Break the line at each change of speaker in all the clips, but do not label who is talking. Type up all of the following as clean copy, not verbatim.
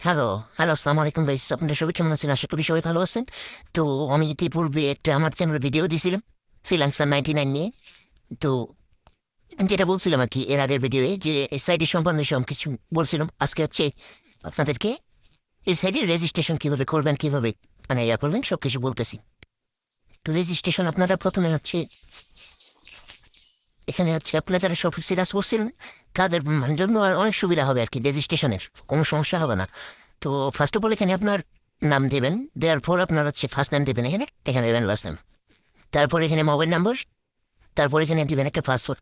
Hello, hello, আসসালামু আলাইকুম guys. আপনারা সবাই কেমন আছেন? আশা করি সবাই ভালো আছেন। তো আমি ইতিপূর্বে একটা আমার চ্যানেলে ভিডিও দিয়েছিলাম ফ্রিল্যান্সার 99 নিয়ে। তো যেটা বলছিলাম আর কি এর আগের ভিডিওয়ে যে এই সাইটের সম্বন্ধে সব কিছু বলছিলাম। আজকে হচ্ছে আপনাদেরকে এই সাইটের রেজিস্ট্রেশন কিভাবে করবেন, কিভাবে মানে করবেন সব কিছু বলতেছি। তো রেজিস্ট্রেশন আপনারা প্রথমে হচ্ছে এখানে হচ্ছে আপনারা যারা সব সিরাজ করছিলেন তাদের জন্য আর অনেক সুবিধা হবে আর কি। রেজিস্ট্রেশনের কোনো সমস্যা হবে না। তো ফার্স্ট অফ অল এখানে আপনার নাম দেবেন, দেওয়ার পর আপনার হচ্ছে ফার্স্ট নাম দেবেন, এখানে দেবেন লাস্ট নাম, তারপর এখানে মোবাইল নাম্বার, তারপর এখানে দিবেন একটা পাসওয়ার্ড।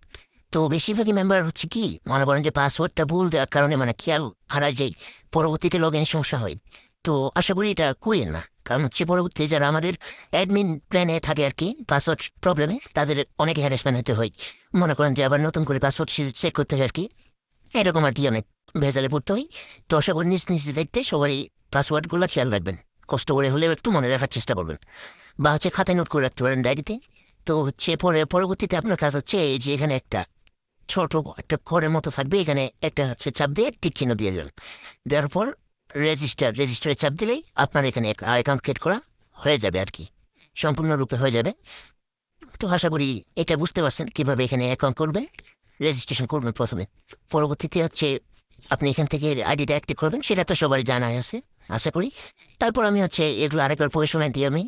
তো বেশিরভাগই মেম্বার হচ্ছে কি মনে করেন যে পাসওয়ার্ডটা ভুল দেওয়ার কারণে মানে খেয়াল হারায় যায়, পরবর্তীতে লগ ইন সমস্যা হয়। তো আশা করি এটা করেন না, কারণ হচ্ছে পরবর্তী যারা আমাদের অ্যাডমিন প্ল্যানে থাকে আর কি পাসওয়ার্ড প্রবলেমে তাদের অনেক হ্যারাসমেন্ট হতে হয়। মনে করেন যে আবার নতুন করে পাসওয়ার্ড চেক করতে হয় আর কি, এরকম আর কি অনেক ভেজালে পড়তে হয়। তো আশা করি নিজ নিজ দায়িত্বে সবাই পাসওয়ার্ডগুলো খেয়াল রাখবেন, কষ্ট করে হলেও একটু মনে রাখার চেষ্টা করবেন, বা হচ্ছে খাতায় নোট করে রাখতে পারেন ডায়েরিতে। তো হচ্ছে পরবর্তীতে আপনার কাজ হচ্ছে এই যে এখানে একটা ছোট একটা ঘরের মতো থাকবে, এখানে একটা হচ্ছে চাপ দিয়ে টিক চিহ্ন দিয়ে দেবেন। দেওয়ার পর রেজিস্টারে চাপ দিলেই আপনার এখানে অ্যাকাউন্ট ক্রিয়েট করা হয়ে যাবে আর কি, সম্পূর্ণরূপে হয়ে যাবে। তো আশা করি এটা বুঝতে পারছেন কিভাবে এখানে অ্যাকাউন্ট করবেন, রেজিস্ট্রেশন করবেন প্রথমে। পরবর্তীতে হচ্ছে আপনি এখান থেকে আইডিটা অ্যাক্টিভ করবেন, সেটা তো সবারই জানাই আছে আশা করি। তারপর আমি হচ্ছে এগুলো আরেকবার পড়ে দিই আমি।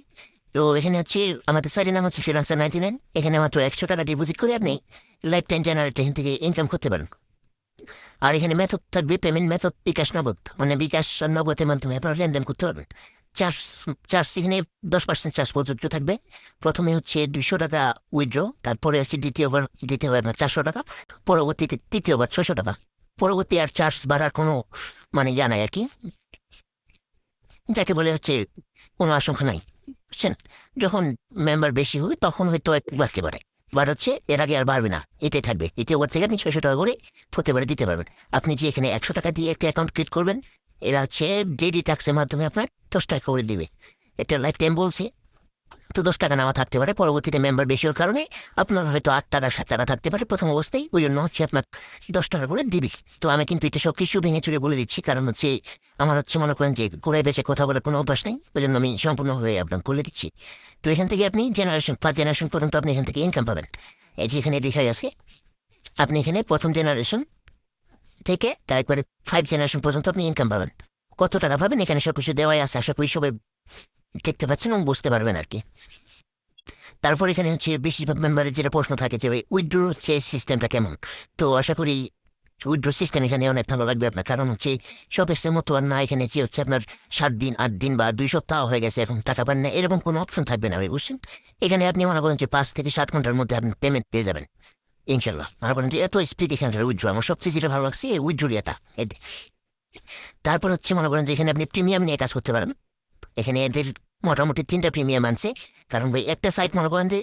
তো এখানে হচ্ছে আমাদের সাইটের নাম হচ্ছে ফ্রিল্যান্সার 99। এখানে মাত্র 100 টাকা ডিপোজিট করে আপনি লাইফ টাইম জেনারেট এখান থেকে ইনকাম করতে পারেন। আর এখানে মেথড থাকবে, পেমেন্ট মেথড বিকাশ নগদ, মানে বিকাশ আর নগদের মাধ্যমে আপনারা লেনদেন করতে পারবেন। চার্জ চার্জ এখানে 10% চার্জ প্রযোজ্য থাকবে। প্রথমে হচ্ছে 200 টাকা উইথড্র, তারপরে হচ্ছে দ্বিতীয়বার দিতে হবে আপনার 400 টাকা, পরবর্তীতে তৃতীয়বার 600 টাকা। পরবর্তী আর চার্জ বাড়ার কোনো মানে জানাই আর কি, যাকে বলে হচ্ছে কোনো আশঙ্কা নাই, বুঝছেন? যখন মেম্বার বেশি হবে তখন হয়তো একটু বাড়তে পারে, বাট হচ্ছে এর আগে আর বাড়বে না, এটাই থাকবে। দ্বিতীয়বার থেকে আপনি 600 টাকা করে প্রতিবারে দিতে পারবেন। আপনি যে এখানে 100 টাকা দিয়ে একটা অ্যাকাউন্ট ক্রিয়েট করবেন, এরা হচ্ছে ডেডি ট্যাক্সের মাধ্যমে আপনার 10 টাকা করে দিবে। এটা লাইফ টাইম বলছে। তো 10 টাকা নেওয়া থাকতে পারে, পরবর্তীতে মেম্বার বেশি হওয়ার কারণে আপনার হয়তো 8 টাকা 7 টাকা থাকতে পারে প্রথম অবস্থায়, ওই জন্য হচ্ছে আপনার 10 টাকা করে দিবি। তো আমি কিন্তু এটা সব কিছু ভেঙে চুরে বলে দিচ্ছি, কারণ হচ্ছে আমার হচ্ছে মনে করেন যে ঘুরাই বেঁচে কথা বলার কোনো অভ্যাস নেই, ওই জন্য আমি সম্পূর্ণভাবে আপনার বলে দিচ্ছি। তো এখান থেকে আপনি জেনারেশন 5 জেনারেশন পর্যন্ত আপনি এখান থেকে ইনকাম পাবেন। এই যে এখানে দেখাই আছে, আপনি এখানে প্রথম জেনারেশন থেকে তারপরে 5 জেনারেশন পর্যন্ত আপনি ইনকাম পাবেন। কত টাকা পাবেন এখানে সব কিছু দেওয়াই আছে, আশা করি সবাই দেখতে পাচ্ছেন এবং বুঝতে পারবেন আর কি। তারপর এখানে হচ্ছে বেশিরভাগ মেম্বারের যেটা প্রশ্ন থাকে যে উইথড্র হচ্ছে সিস্টেমটা কেমন। তো আশা করি উইথড্র সিস্টেম এখানে অনেক ভালো লাগবে আপনার, কারণ হচ্ছে সব এক্সের মতো আর না, এখানে যে হচ্ছে আপনার 7 দিন 8 দিন বা 2 সপ্তাহ হয়ে গেছে এখন টাকা পান না, এরকম কোনো অপশন থাকবে না ভাই, বুঝছেন? এখানে আপনি মনে করেন যে 5 থেকে 7 ঘন্টার মধ্যে আপনি পেমেন্ট পেয়ে যাবেন ইনশাল্লাহ। মনে করেন যে এত স্পিড এখানকার উইথড্র, আমার সবচেয়ে যেটা ভালো লাগছে এই উইথড্র ইয়েটা। তারপর হচ্ছে মনে করেন যে এখানে আপনি প্রিমিয়াম নিয়ে কাজ করতে পারেন। এখানে এদের মোটামুটি 3টা প্রিমিয়াম আনছে, কারণ ভাই একটা সাইট মনে করেন যে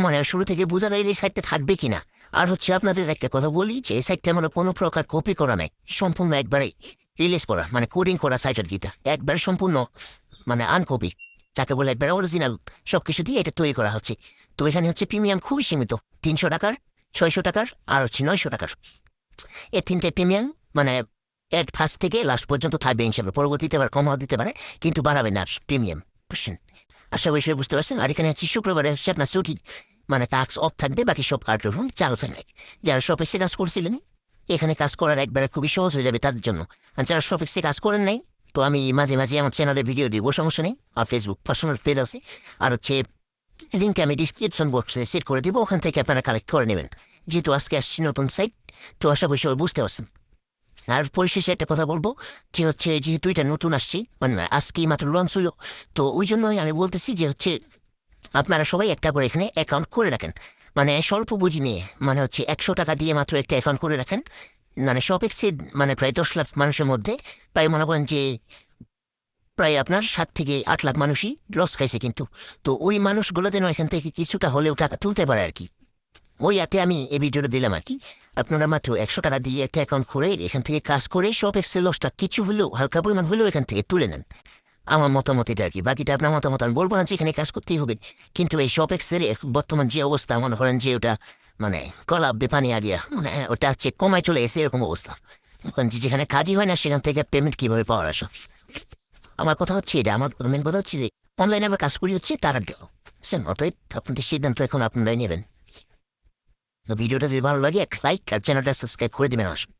মানে শুরু থেকে বোঝা যায় এই সাইটটা থাকবে কিনা। আর হচ্ছে আপনাদের একটা কথা বলি যে এই সাইটটা মানে কোনো প্রকার কপি করা নাই, সম্পূর্ণ একবারে রিলিজ করা মানে কোডিং করা সাইট আর গীতা একবার সম্পূর্ণ মানে আনকপি, যাকে বলে একবার অরিজিনাল সব কিছু দিয়ে এটা তৈরি করা হচ্ছে। তো এখানে হচ্ছে প্রিমিয়াম খুবই সীমিত, 300 টাকার, 600 টাকার আর হচ্ছে 900 টাকার। এই 3টে প্রিমিয়াম মানে এর ফার্স্ট থেকে লাস্ট পর্যন্ত থাকবে ইনশাল্লাহ, পরবর্তীতে আবার কমাও দিতে পারে কিন্তু বাড়াবে না প্রিমিয়াম, বুঝছেন? আশা করি সবাই বুঝতে পারছেন। আর এখানে হচ্ছে শুক্রবারে হচ্ছে আপনার ছুটি, মানে টাস্ক অফ থাকবে, বাকি সব কার্যক্রম চালু ফেলে। যারা শপেক্সে কাজ করছিলেন এখানে কাজ করার একবারে খুবই সহজ হয়ে যাবে তাদের জন্য। আর যারা শপেক্সে কাজ করেন নাই, তো আমি মাঝে মাঝে আমার চ্যানেলে ভিডিও দিব, সমস্যা নেই। আর ফেসবুক পার্সোনাল পেজ আছে, আর হচ্ছে লিঙ্ক আমি ডিসক্রিপশন বক্সে সেট করে দিব, ওখান থেকে আপনারা কালেক্ট করে নেবেন। যেহেতু আজকে আসছি নতুন সাইট, তো আশা করি সবাই বুঝতে পারছেন। আর পরিশেষে একটা কথা বলবো, যে হচ্ছে যেহেতু এটা নতুন আসছি মানে আজকেই মাত্র লঞ্চ হইল, তো ওই জন্যই আমি বলতেছি যে হচ্ছে আপনারা সবাই একটা করে এখানে অ্যাকাউন্ট করে রাখেন। মানে স্বল্প পুঁজি নিয়ে, মানে হচ্ছে 100 টাকা দিয়ে মাত্র একটা অ্যাকাউন্ট করে রাখেন। মানে সব এক্সে মানে প্রায় 10 লাখ মানুষের মধ্যে প্রায় মনে করেন যে প্রায় আপনার 7 থেকে 8 লাখ মানুষই লস খাইছে কিন্তু। তো ওই মানুষগুলো যেন এখান থেকে কিছুটা হলেও টাকা তুলতে পারে আর কি, ওই এতে আমি এই ভিডিওটা দিলাম আর কি। আপনারা মাত্র 100 টাকা দিয়ে একটা অ্যাকাউন্ট করে এখান থেকে কাজ করে সব এক্সেল লসটা কিছু হলেও হালকা পরিমাণ হলেও এখান থেকে তুলে নেন। আমার মতামত এটা আর কি, বাকিটা আপনার মতামত। আমি বলবো না যে এখানে কাজ করতেই হবে, কিন্তু এই শপ এক্সের বর্তমান যে অবস্থা মনে করেন যে ওটা মানে কলা অব্দি পানি আরিয়া, মানে ওটা হচ্ছে কমায় চলে এসে এরকম অবস্থা। এখন যেখানে কাজই হয় না সেখান থেকে পেমেন্ট কিভাবে পাওয়ার আসো? আমার কথা হচ্ছে এটা, আমার মেন কথা হচ্ছে যে অনলাইনে আমরা কাজ করি হচ্ছে তার আগে অতএব আপনাদের সিদ্ধান্ত এখন আপনারাই নেবেন। তো ভিডিওটা যদি ভালো লাগে এক লাইক আর চ্যানেলটা সাবস্ক্রাইব করে দেবেন আসুন।